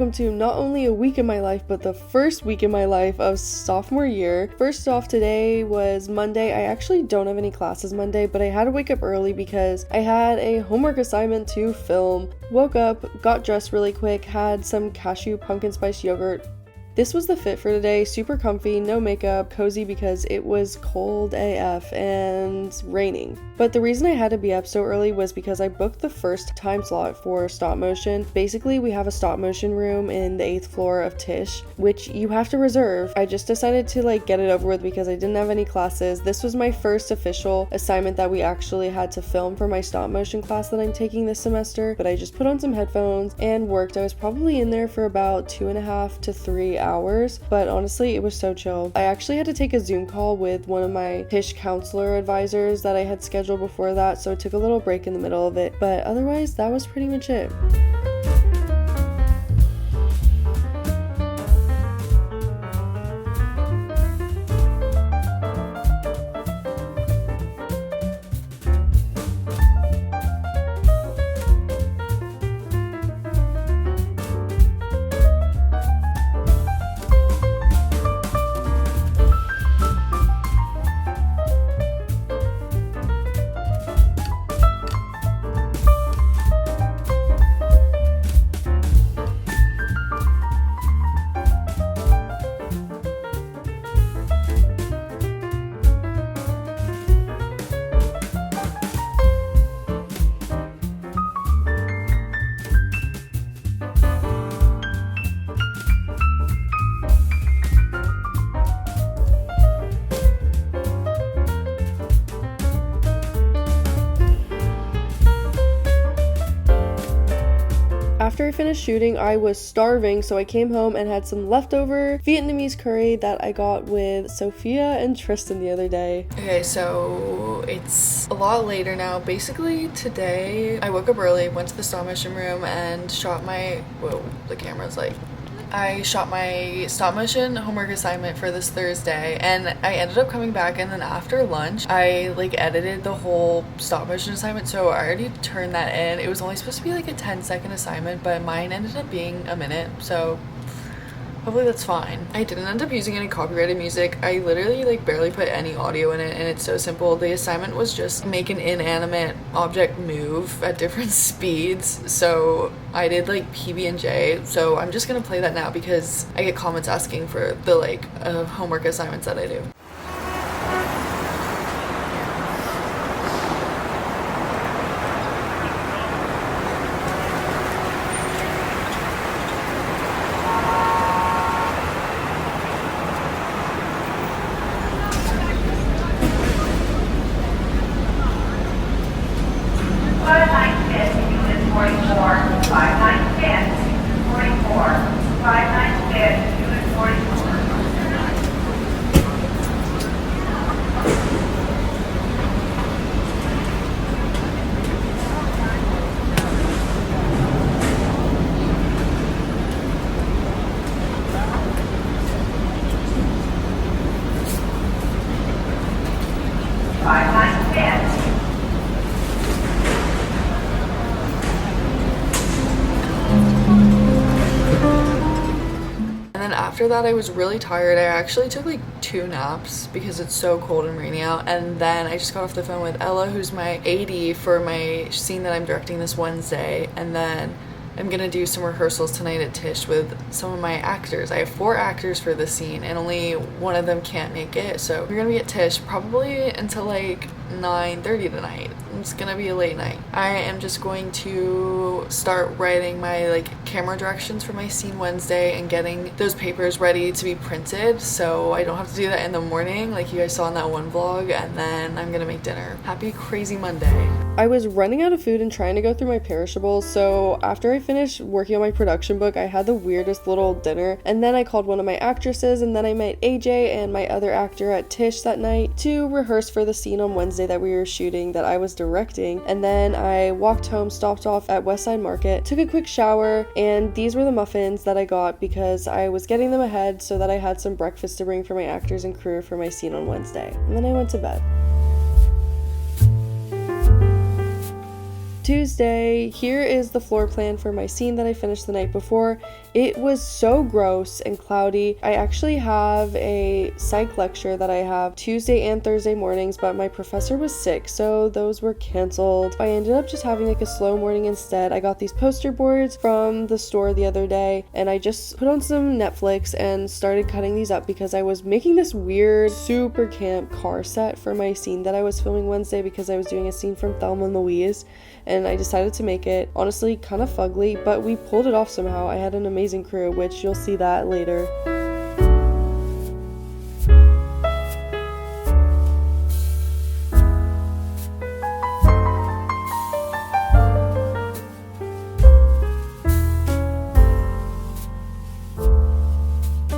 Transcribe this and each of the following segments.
welcome to not only a week in my life, but the first week in my life of sophomore year. First off, today was Monday. I actually don't have any classes Monday, but I had to wake up early because I had a homework assignment to film. Woke up, got dressed really quick, had some cashew pumpkin spice yogurt. This was the fit for today, super comfy, no makeup, cozy because it was cold AF and raining. But the reason I had to be up so early was because I booked the first time slot for stop motion. Basically, we have a stop motion room in the 8th floor of Tisch, which you have to reserve. I just decided to get it over with because I didn't have any classes. This was my first official assignment that we actually had to film for my stop motion class that I'm taking this semester, but I just put on some headphones and worked. I was probably in there for about 2.5 to 3 hours, but honestly it was so chill. I actually had to take a Zoom call with one of my Tisch counselor advisors that I had scheduled before that, so it took a little break in the middle of it, but otherwise that was pretty much it. After I finished shooting, I was starving, so I came home and had some leftover Vietnamese curry that I got with Sophia and Tristan the other day. Okay, so it's a lot later now. Basically, today I woke up early, went to the stop motion room and shot my... Whoa, the camera's I shot my stop motion homework assignment for this Thursday, and I ended up coming back, and then after lunch I edited the whole stop motion assignment, so I already turned that in. It was only supposed to be a 10-second assignment, but mine ended up being a minute, so hopefully that's fine. I didn't end up using any copyrighted music. I literally barely put any audio in it, and it's so simple. The assignment was just make an inanimate object move at different speeds. So I did PB&J. So I'm just gonna play that now because I get comments asking for the homework assignments that I do. After that, I was really tired. I actually took 2 naps because it's so cold and rainy out, and then I just got off the phone with Ella, who's my AD for my scene that I'm directing this Wednesday, and then I'm gonna do some rehearsals tonight at Tisch with some of my actors. I have 4 actors for this scene and only one of them can't make it, so we're gonna be at Tisch probably until 9:30 tonight. It's gonna be a late night. I am just going to start writing my camera directions for my scene Wednesday and getting those papers ready to be printed, so I don't have to do that in the morning like you guys saw in that one vlog, and then I'm gonna make dinner. Happy crazy Monday. I was running out of food and trying to go through my perishables, so after I finished working on my production book, I had the weirdest little dinner, and then I called one of my actresses, and then I met AJ and my other actor at Tisch that night to rehearse for the scene on Wednesday that we were shooting that I was directing, and then I walked home, stopped off at Westside Market, took a quick shower, and these were the muffins that I got because I was getting them ahead so that I had some breakfast to bring for my actors and crew for my scene on Wednesday, and then I went to bed. Tuesday, here is the floor plan for my scene that I finished the night before. It was so gross and cloudy. I actually have a psych lecture that I have Tuesday and Thursday mornings, but my professor was sick, so those were canceled. I ended up just having like a slow morning instead. I got these poster boards from the store the other day, and I just put on some Netflix and started cutting these up because I was making this weird super camp car set for my scene that I was filming Wednesday, because I was doing a scene from Thelma and Louise, and I decided to make it honestly kind of fugly, but we pulled it off somehow. I had an amazing crew, which you'll see that later.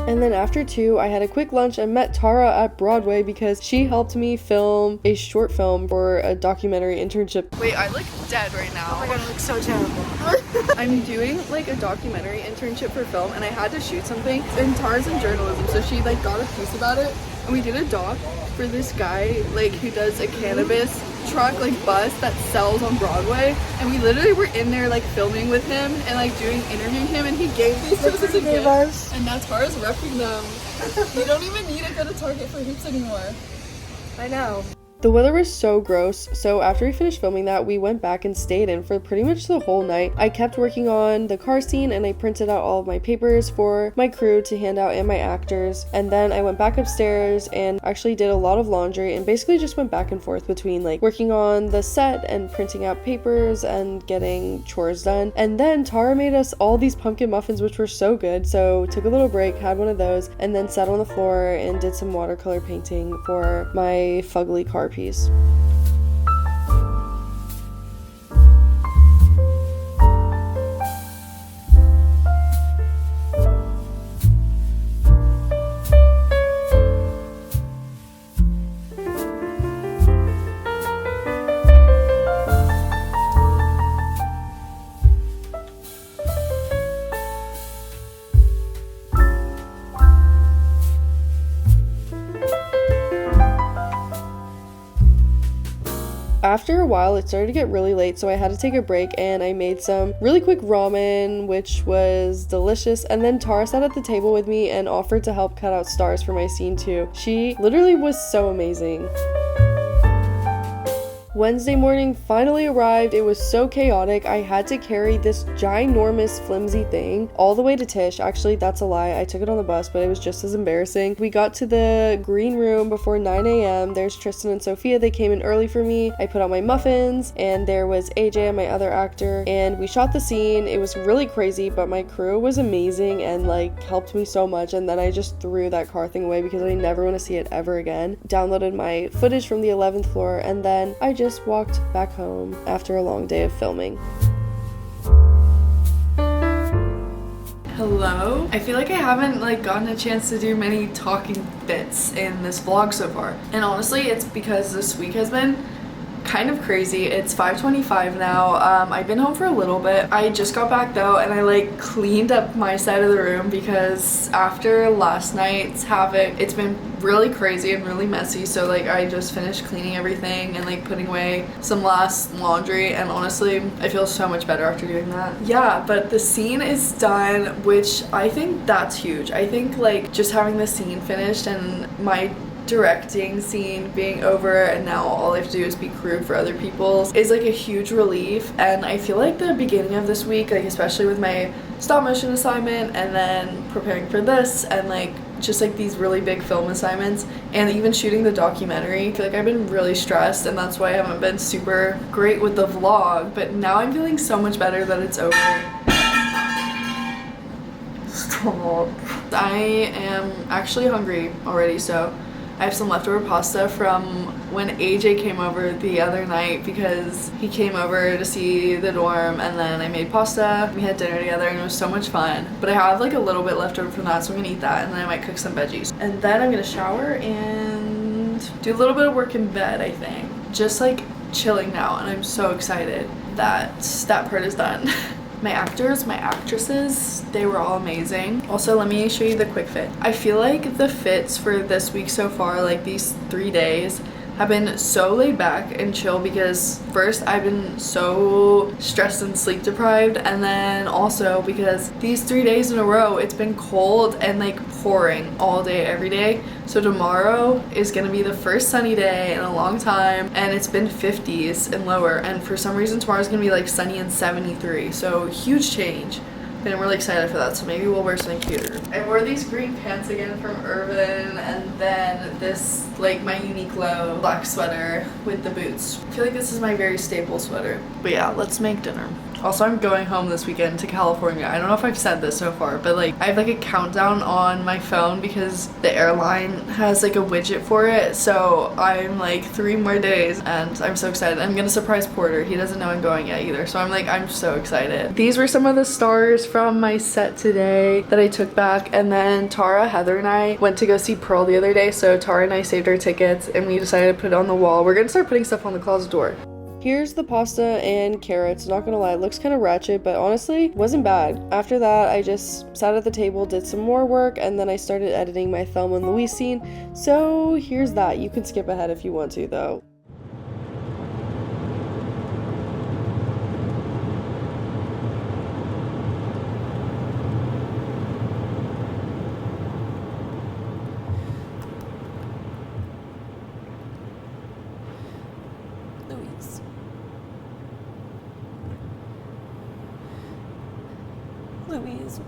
And then after 2, I had a quick lunch and met Tara at Broadway because she helped me film a short film for a documentary internship. Wait, I look dead right now. Oh my god, I look so terrible. I'm doing like a documentary internship for film, and I had to shoot something. And Tara's in journalism, so she like got a piece about it. And we did a doc for this guy like who does a cannabis truck like bus that sells on Broadway, and we literally were in there like filming with him and like interviewing him, and he gave these to us as a gift, and now Tara's repping them. You don't even need to go to Target for hoops anymore. I know. The weather was so gross, so after we finished filming that, we went back and stayed in for pretty much the whole night. I kept working on the car scene, and I printed out all of my papers for my crew to hand out and my actors, and then I went back upstairs and actually did a lot of laundry and basically just went back and forth between like working on the set and printing out papers and getting chores done. And then Tara made us all these pumpkin muffins, which were so good, so took a little break, had one of those, and then sat on the floor and did some watercolor painting for my fugly car piece. After a while, it started to get really late, so I had to take a break, and I made some really quick ramen, which was delicious. And then Tara sat at the table with me and offered to help cut out stars for my scene too. She literally was so amazing. Wednesday morning finally arrived. It was so chaotic. I had to carry this ginormous flimsy thing all the way to Tish. Actually, that's a lie. I took it on the bus, but it was just as embarrassing. We got to the green room before 9 a.m. There's Tristan and Sophia. They came in early for me. I put out my muffins, and there was AJ, my other actor, and we shot the scene. It was really crazy, but my crew was amazing and like helped me so much. And then I just threw that car thing away because I never want to see it ever again. Downloaded my footage from the 11th floor, and then I just walked back home after a long day of filming. Hello? I feel like I haven't like gotten a chance to do many talking bits in this vlog so far. And honestly, it's because this week has been kind of crazy. It's 5:25 now. I've been home for a little bit. I just got back though, and I like cleaned up my side of the room because after last night's havoc, it's been really crazy and really messy. So like I just finished cleaning everything and like putting away some last laundry, and honestly I feel so much better after doing that. Yeah, but the scene is done, which I think that's huge. I think like just having the scene finished and my directing scene being over, and now all I have to do is be crew for other people's, is like a huge relief. And I feel like the beginning of this week, like especially with my stop motion assignment and then preparing for this and like just like these really big film assignments and even shooting the documentary, I feel like I've been really stressed, and that's why I haven't been super great with the vlog. But now I'm feeling so much better that it's over. Stop. I am actually hungry already, so I have some leftover pasta from when AJ came over the other night because he came over to see the dorm, and then I made pasta. We had dinner together and it was so much fun. But I have like a little bit left over from that, so I'm gonna eat that, and then I might cook some veggies. And then I'm gonna shower and do a little bit of work in bed, I think. Just like chilling now, and I'm so excited that that part is done. My actors, my actresses, they were all amazing. Also, let me show you the quick fit. I feel like the fits for this week so far, like these 3 days, have been so laid back and chill because first I've been so stressed and sleep deprived, and then also because these 3 days in a row it's been cold and like pouring all day every day. So tomorrow is gonna be the first sunny day in a long time, and it's been 50s and lower, and for some reason tomorrow's gonna be like sunny and 73, so huge change. And I'm really excited for that, so maybe we'll wear something cuter. I wore these green pants again from Urban, and then this, like, my Uniqlo black sweater with the boots. I feel like this is my very staple sweater. But yeah, let's make dinner. Also, I'm going home this weekend to California. I don't know if I've said this so far, but like I have like a countdown on my phone because the airline has like a widget for it. So I'm like 3 more days and I'm so excited. I'm gonna surprise Porter. He doesn't know I'm going yet either. So I'm so excited. These were some of the stars from my set today that I took back. And then Tara, Heather, and I went to go see Pearl the other day. So Tara and I saved our tickets and we decided to put it on the wall. We're gonna start putting stuff on the closet door. Here's the pasta and carrots. Not gonna lie, it looks kind of ratchet, but honestly, wasn't bad. After that, I just sat at the table, did some more work, and then I started editing my Thelma and Louise scene. So here's that. You can skip ahead if you want to, though. Louise. Louise.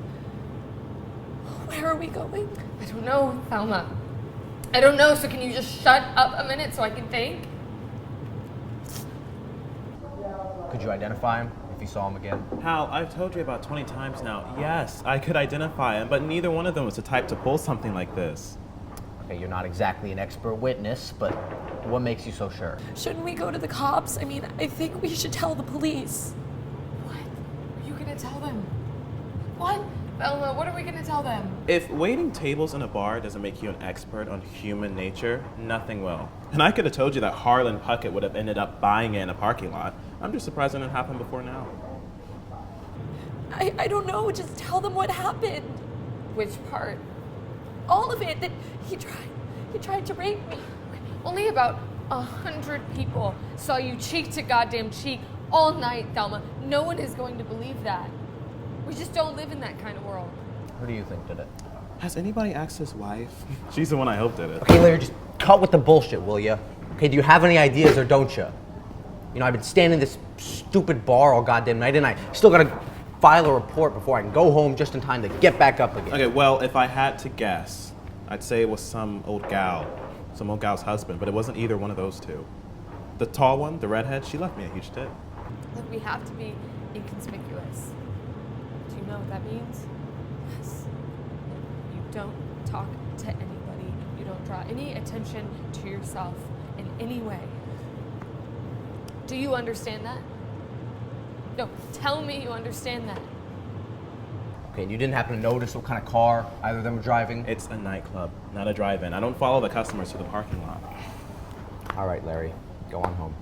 Where are we going? I don't know, Thelma. I don't know, so can you just shut up a minute so I can think? Could you identify him if you saw him again? Hal, I've told you about 20 times now. Yes, I could identify him, but neither one of them was the type to pull something like this. Okay, you're not exactly an expert witness, but what makes you so sure? Shouldn't we go to the cops? I mean, I think we should tell the police. What? Are you gonna tell them? What? Thelma, what are we gonna tell them? If waiting tables in a bar doesn't make you an expert on human nature, nothing will. And I could have told you that Harlan Puckett would have ended up buying it in a parking lot. I'm just surprised it didn't happen before now. I don't know. Just tell them what happened. Which part? All of it. That he tried to rape me. Only about 100 people saw you cheek to goddamn cheek all night, Thelma. No one is going to believe that. We just don't live in that kind of world. Who do you think did it? Has anybody asked his wife? She's the one I hope did it. Okay, Larry, just cut with the bullshit, will ya? Okay, do you have any ideas or don't ya? You know, I've been standing in this stupid bar all goddamn night, and I still gotta file a report before I can go home just in time to get back up again. Okay, well, if I had to guess, I'd say it was some old gal's husband, but it wasn't either one of those two. The tall one, the redhead, she left me a huge tip. Look, we have to be inconspicuous. Do you know what that means? Yes. You don't talk to anybody. You don't draw any attention to yourself in any way. Do you understand that? No, tell me you understand that. Okay, and you didn't happen to notice what kind of car either of them were driving? It's a nightclub, not a drive-in. I don't follow the customers to the parking lot. All right, Larry, go on home.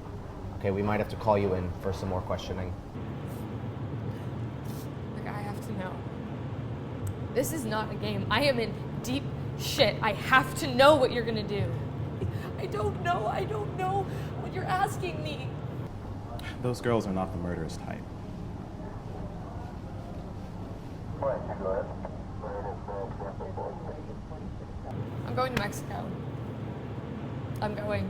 Okay, we might have to call you in for some more questioning. Like, I have to know. This is not a game. I am in deep shit. I have to know what you're gonna do. I don't know what you're asking me. Those girls are not the murderous type. I'm going to Mexico. I'm going.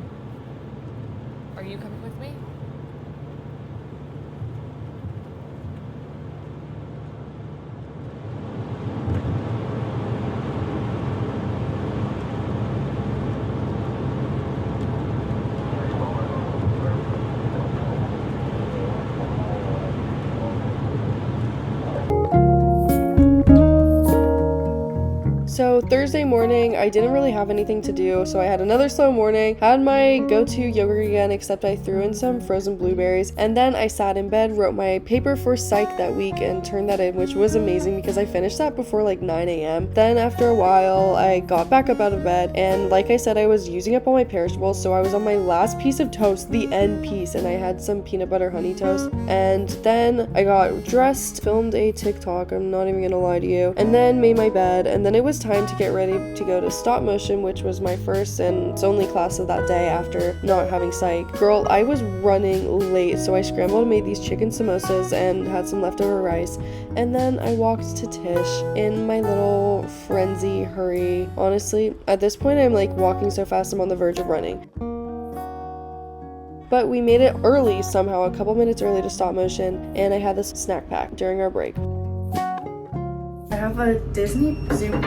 Are you coming with me? So Thursday morning, I didn't really have anything to do, so I had another slow morning, had my go-to yogurt again, except I threw in some frozen blueberries, and then I sat in bed, wrote my paper for psych that week, and turned that in, which was amazing because I finished that before like 9 a.m. Then after a while, I got back up out of bed, and like I said, I was using up all my perishables, so I was on my last piece of toast, the end piece, and I had some peanut butter honey toast, and then I got dressed, filmed a TikTok, I'm not even gonna lie to you, and then made my bed, and then it was time to get ready to go to stop motion, which was my first and its only class of that day after not having psych. Girl, I was running late, so I scrambled and made these chicken samosas and had some leftover rice. And then I walked to Tish in my little frenzy hurry. Honestly, at this point, I'm like walking so fast I'm on the verge of running. But we made it early somehow, a couple minutes early to stop motion, and I had this snack pack during our break. I have a Disney Zoom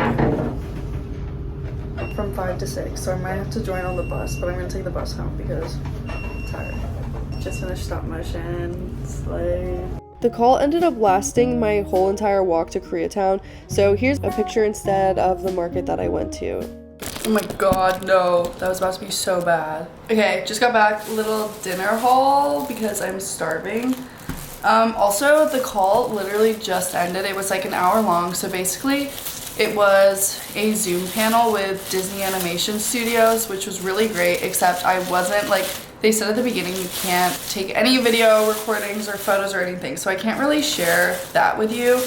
from 5 to 6, so I might have to join on the bus, but I'm gonna take the bus home because I'm tired. Just finished stop motion, slay. The call ended up lasting my whole entire walk to Koreatown, so here's a picture instead of the market that I went to. Oh my god, no. That was about to be so bad. Okay, just got back. Little dinner haul because I'm starving. Also, the call literally just ended. It was like an hour long. So basically, it was a Zoom panel with Disney Animation Studios, which was really great, except I wasn't like, they said at the beginning you can't take any video recordings or photos or anything. So I can't really share that with you.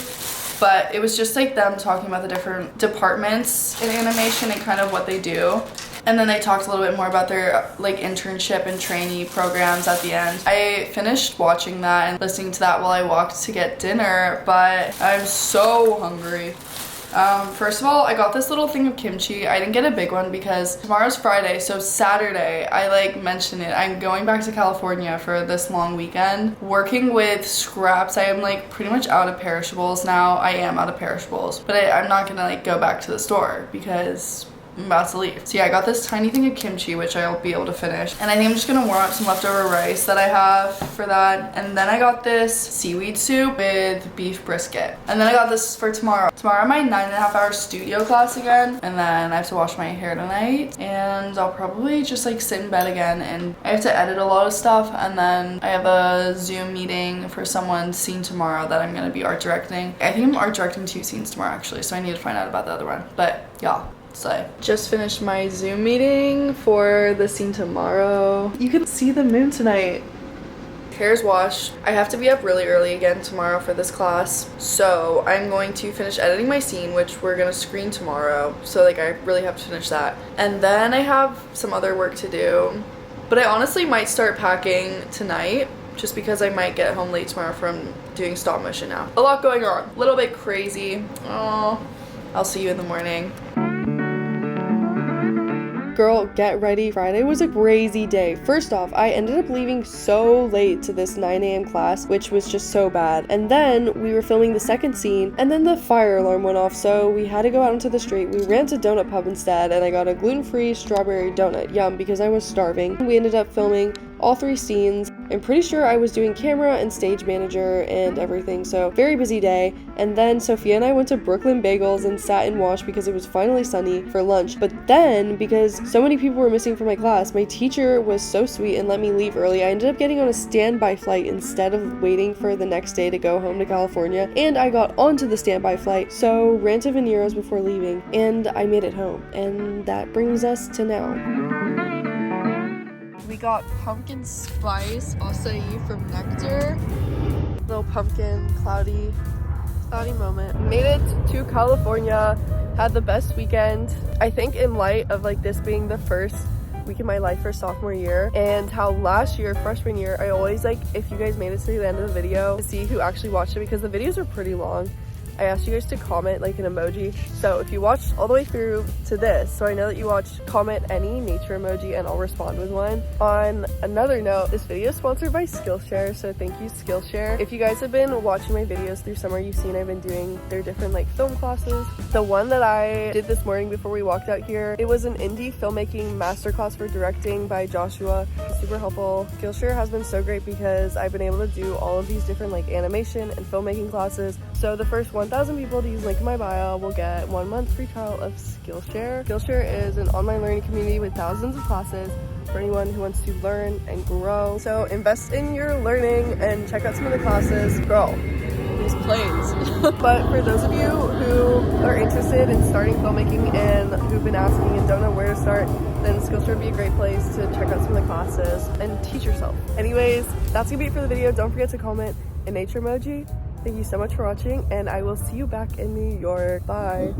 But it was just like them talking about the different departments in animation and kind of what they do. And then they talked a little bit more about their like internship and trainee programs at the end. I finished watching that and listening to that while I walked to get dinner, but I'm so hungry. First of all, I got this little thing of kimchi. I didn't get a big one because tomorrow's Friday, so Saturday, I like mentioned it. I'm going back to California for this long weekend. Working with scraps, I am like pretty much out of perishables now. I am out of perishables, but I'm not gonna like go back to the store because I'm about to leave. So yeah, I got this tiny thing of kimchi, which I'll be able to finish. And I think I'm just gonna warm up some leftover rice that I have for that. And then I got this seaweed soup with beef brisket. And then I got this for tomorrow. Tomorrow my 9.5-hour studio class again. And then I have to wash my hair tonight. And I'll probably just like sit in bed again. And I have to edit a lot of stuff. And then I have a Zoom meeting for someone's scene tomorrow that I'm gonna be art directing. I think I'm art directing 2 scenes tomorrow actually. So I need to find out about the other one. But yeah. So just finished my Zoom meeting for the scene tomorrow. You can see the moon tonight. Hair's washed. I have to be up really early again tomorrow for this class. So I'm going to finish editing my scene, which we're gonna screen tomorrow. So like I really have to finish that. And then I have some other work to do. But I honestly might start packing tonight just because I might get home late tomorrow from doing stop motion now. A lot going on. A little bit crazy. Oh, I'll see you in the morning. Girl, get ready. Friday was a crazy day. First off, I ended up leaving so late to this 9 a.m. class, which was just so bad. And then we were filming the second scene, and then the fire alarm went off, so we had to go out into the street. We ran to Donut Pub instead, and I got a gluten-free strawberry donut. Yum, because I was starving. We ended up filming all 3 scenes. I'm pretty sure I was doing camera and stage manager and everything, so very busy day. And then Sophia and I went to Brooklyn Bagels and sat and watched because it was finally sunny for lunch. But then, because so many people were missing from my class, my teacher was so sweet and let me leave early. I ended up getting on a standby flight instead of waiting for the next day to go home to California, and I got onto the standby flight, so ran to Venero's before leaving, and I made it home. And that brings us to now. We got pumpkin spice acai from Nectar. Little pumpkin, cloudy moment. Made it to California, had the best weekend. I think in light of like this being the first week in my life for sophomore year, and how last year, freshman year, I always like, if you guys made it to the end of the video, to see who actually watched it because the videos are pretty long. I asked you guys to comment like an emoji. So if you watched all the way through to this, so I know that you watched, comment any nature emoji and I'll respond with one. On another note, this video is sponsored by Skillshare, so thank you Skillshare. If you guys have been watching my videos through summer, you've seen I've been doing their different like film classes. The one that I did this morning before we walked out here, it was an indie filmmaking masterclass for directing by Joshua. It's super helpful. Skillshare has been so great because I've been able to do all of these different like animation and filmmaking classes. So the first 1,000 people to use link in my bio will get 1 month free trial of Skillshare. Skillshare is an online learning community with thousands of classes for anyone who wants to learn and grow. So invest in your learning and check out some of the classes. Girl, these planes. But for those of you who are interested in starting filmmaking and who've been asking and don't know where to start, then Skillshare would be a great place to check out some of the classes and teach yourself. Anyways, that's gonna be it for the video. Don't forget to comment a nature emoji. Thank you so much for watching, and I will see you back in New York. Bye.